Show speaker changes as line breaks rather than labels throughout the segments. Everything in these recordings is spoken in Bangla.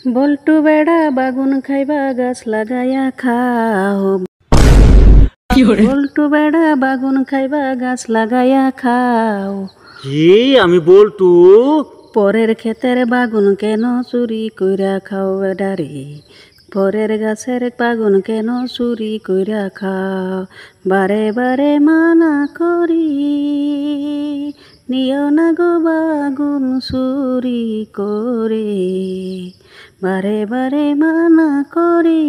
বল্টু বেড়া বাগুন খাইবা গাছ লাগাইয়া খাও। বল্টু বেড়া বাগুন খাইবা গাছ লাগাইয়া খাও।
কি আমি বল্টু?
পরের ক্ষেতের বাগুন কেন চুরি কইরা খাও বেডারে? পরের গাছের বাগুন কেন চুরি কইরা খাও? বারে বারে মানা করি নিও না গো বাগুন চুরি করে। বারে বারে মানা করি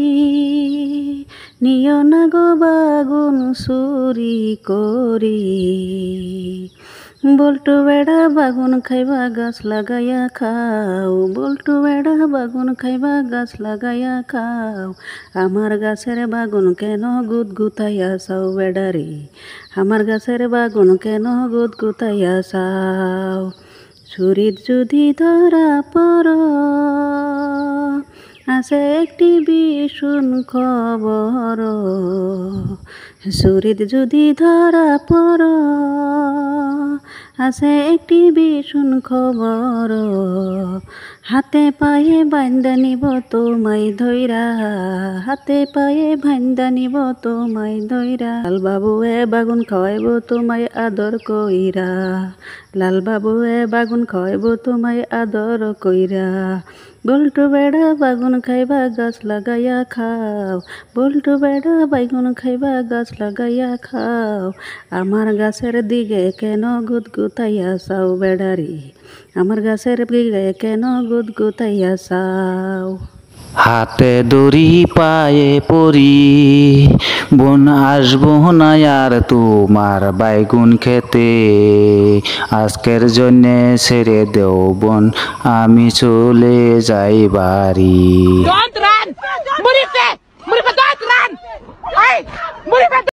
নিও না গো বাগুন চুরি করি। বল্টু বেড়া বাগুন খাইবা গাছ লাগাইয়া খাও। বল্টু বেড়া বাগুন খাইবা গাছ লাগাইয়া খাও। আমার গাছের বাগুন কেন গুতগুতাইয়া চাও বেড়ারে? আমার গাছের বাগুন কেন গুতগুতাইয়া চাও? ছুরির যদি ধরা পড় আছে একটি ভীষণ খবর। ছুরির যদি ধরা পড় আছে একটি ভীষণ খবর। হাতে পায়ে বান্ধা নিব তোমায় ধইরা। হাতে পায়ে বান্ধা নিব তোমায় ধইরা। লাল বাবুয়ে বাগুন খাওয়াইব তোমায় আদর কইরা। লাল বাবুয়ে বাগুন খাওয়াইব তোমায় আদর কইরা। বল্টু বেড়া বাগুন খাইবা গাছ লাগাইয়া খাও। বল্টু বেড়া বাগুন খাইবা গাছ লাগাইয়া খাও। আমার গাছের দিকে কেন গুতগুতাইয়া চাও বেড়ারে? আমার গাছের দিকে কেন গুতগুতাইয়া চাও?
হাতে দড়ি পায়ে পরি বোন আসবো না আর তোমার বাইগুন খেতে। আজকের জন্যে ছেড়ে দেও বোন, আমি চলে যাই বাড়ি।